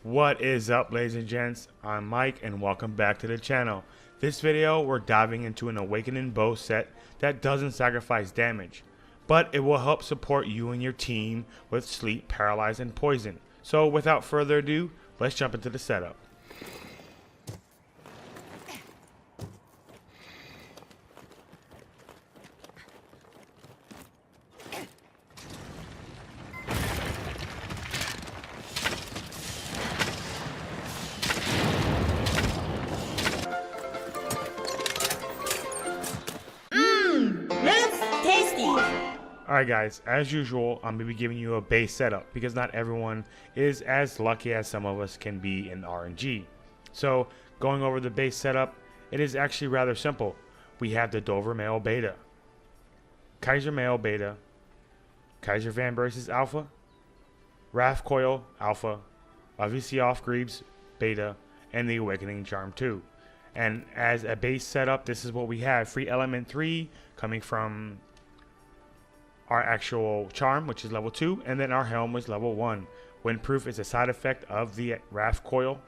What is up, ladies and gents? I'm Mike and welcome back to the channel. This video we're diving into an Awakening bow set that doesn't sacrifice damage, but it will help support you and your team with sleep, paralyze, and poison. So without further ado, let's jump into the setup. Alright guys, as usual, I'm going to be giving you a base setup because not everyone is as lucky as some of us can be in RNG. So, going over the base setup, it is actually rather simple. We have the Dover Male Beta, Kaiser Male Beta, Kaiser Van Berses Alpha, Wrath Coil Alpha, obviously Off Greaves Beta, and the Awakening Charm 2. And as a base setup, this is what we have. Free Element 3 coming from our actual charm, which is level 2, and then our helm was level 1. Windproof is a side effect of the Wrath Coil.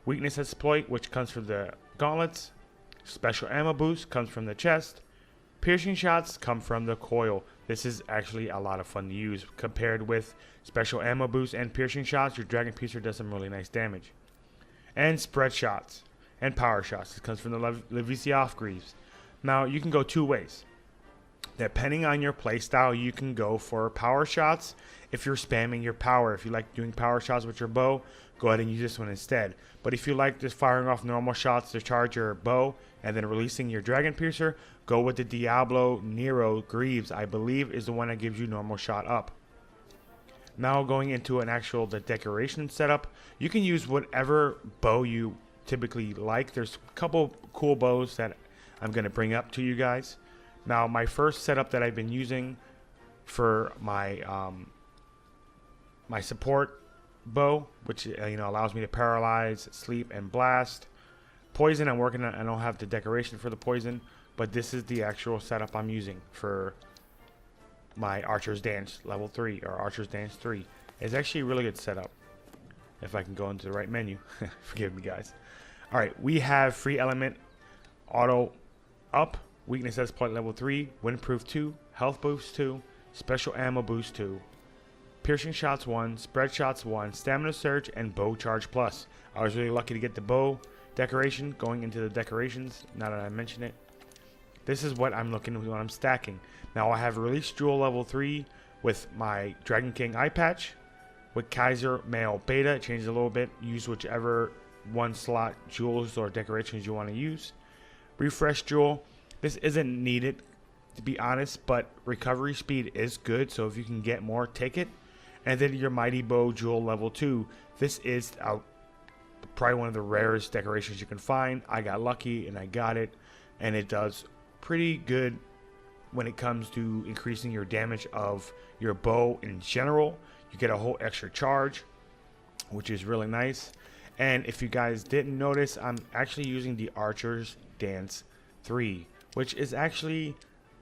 Weakness Exploit, which comes from the gauntlets. Special ammo boost comes from the chest. Piercing shots come from the coil. This is actually a lot of fun to use. Compared with special ammo boost and piercing shots, your Dragon Piercer does some really nice damage. And spread shots and power shots. This comes from the Levici Off Greaves. Now you can go two ways. Depending on your playstyle, you can go for power shots if you're spamming your power. If you like doing power shots with your bow, go ahead and use this one instead. But if you like just firing off normal shots to charge your bow and then releasing your Dragon Piercer, go with the Diablo Nero Greaves. I believe is the one that gives you normal shot up. Now going into the decoration setup, you can use whatever bow you typically like. There's a couple cool bows that I'm going to bring up to you guys. Now, my first setup that I've been using for my my support bow, which allows me to paralyze, sleep, and blast. Poison, I'm working on. I don't have the decoration for the poison, but this is the actual setup I'm using for my Archer's Dance level 3 or Archer's Dance 3. It's actually a really good setup. If I can go into the right menu, forgive me, guys. All right, we have free element auto up. Weakness Exploit level 3, Windproof 2, Health Boost 2, Special Ammo Boost 2, Piercing Shots 1, Spread Shots 1, Stamina Surge, and Bow Charge Plus. I was really lucky to get the bow decoration. Going into the decorations, now that I mention it, this is what I'm looking when I'm stacking. Now I have Release Jewel level 3 with my Dragon King Eye Patch. With Kaiser Male Beta, it changes a little bit. Use whichever one slot jewels or decorations you want to use. Refresh Jewel. This isn't needed, to be honest, but recovery speed is good, so if you can get more, take it. And then your Mighty Bow Jewel level 2. This is probably one of the rarest decorations you can find. I got lucky and I got it, and it does pretty good when it comes to increasing your damage of your bow in general. You get a whole extra charge, which is really nice. And if you guys didn't notice, I'm actually using the Archer's Dance 3. Which is actually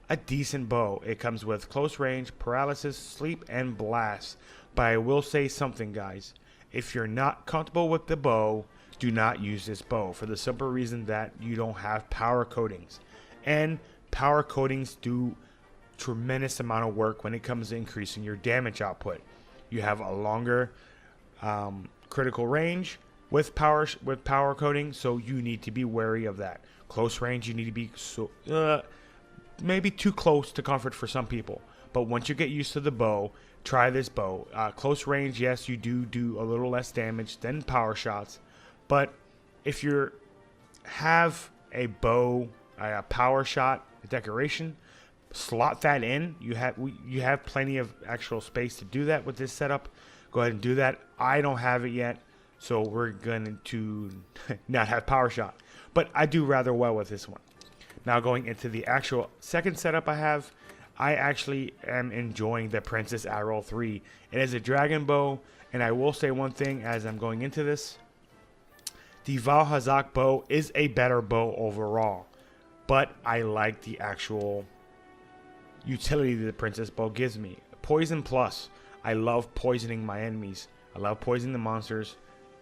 a decent bow. It comes with close range, paralysis, sleep, and blast. But I will say something, guys. If you're not comfortable with the bow, do not use this bow for the simple reason that you don't have power coatings. And power coatings do tremendous amount of work when it comes to increasing your damage output. You have a longer critical range with power coating, so you need to be wary of that. Close range, you need to be maybe too close to comfort for some people. But once you get used to the bow, try this bow. Close range, yes, you do a little less damage than power shots. But if you have a bow, a power shot decoration, slot that in. You have plenty of actual space to do that with this setup. Go ahead and do that. I don't have it yet, so we're going to not have power shot. But I do rather well with this one. Now going into the actual second setup I actually am enjoying the Princess Arrow 3. It is a dragon bow, and I will say one thing as I'm going into this. The Valhazak bow is a better bow overall, but I like the actual utility that the Princess bow gives me. Poison plus. I love poisoning my enemies. I love poisoning the monsters.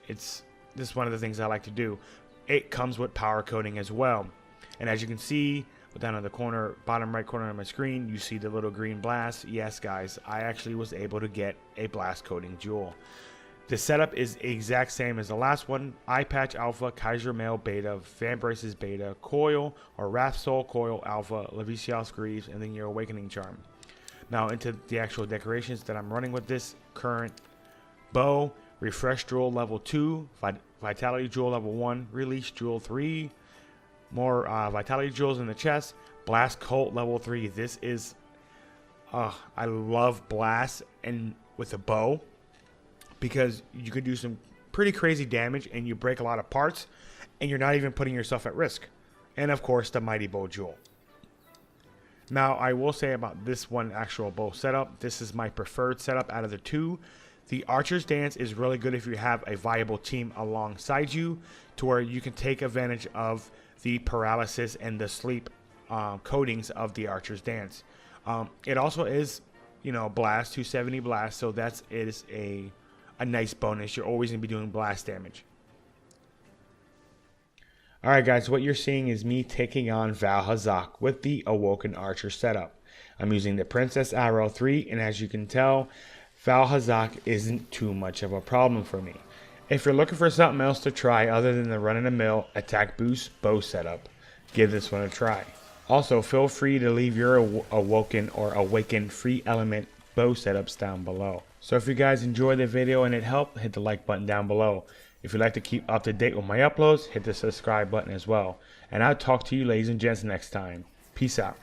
This is one of the things I like to do. It comes with power coating as well. And as you can see, down in the corner, bottom right corner of my screen, you see the little green blast. Yes, guys, I actually was able to get a blast coating jewel. The setup is the exact same as the last one. Eye Patch Alpha, Kaiser Mail Beta, Fan Braces Beta, Coil or Wrath Soul Coil Alpha, Levicios Greaves, and then your Awakening Charm. Now into the actual decorations that I'm running with this current bow. Refresh Jewel level 2, Vitality Jewel level 1, Release Jewel 3, more Vitality Jewels in the chest, Blast Colt level 3. This is, I love Blast and with a bow because you can do some pretty crazy damage and you break a lot of parts and you're not even putting yourself at risk. And of course the Mighty Bow Jewel. Now I will say about this one actual bow setup, this is my preferred setup out of the two. The Archer's Dance is really good if you have a viable team alongside you to where you can take advantage of the paralysis and the sleep coatings of the Archer's Dance. It also is, you know, blast, 270 blast, so it is a nice bonus. You're always going to be doing blast damage. Alright guys, what you're seeing is me taking on Val Hazak with the Awoken Archer setup. I'm using the Princess Arrow 3, and as you can tell, Val Hazak isn't too much of a problem for me. If you're looking for something else to try other than the run-of-the-mill attack boost bow setup, give this one a try. Also, feel free to leave your Awoken or Awaken free element bow setups down below. So if you guys enjoyed the video and it helped, hit the like button down below. If you'd like to keep up to date with my uploads, hit the subscribe button as well. And I'll talk to you ladies and gents next time. Peace out.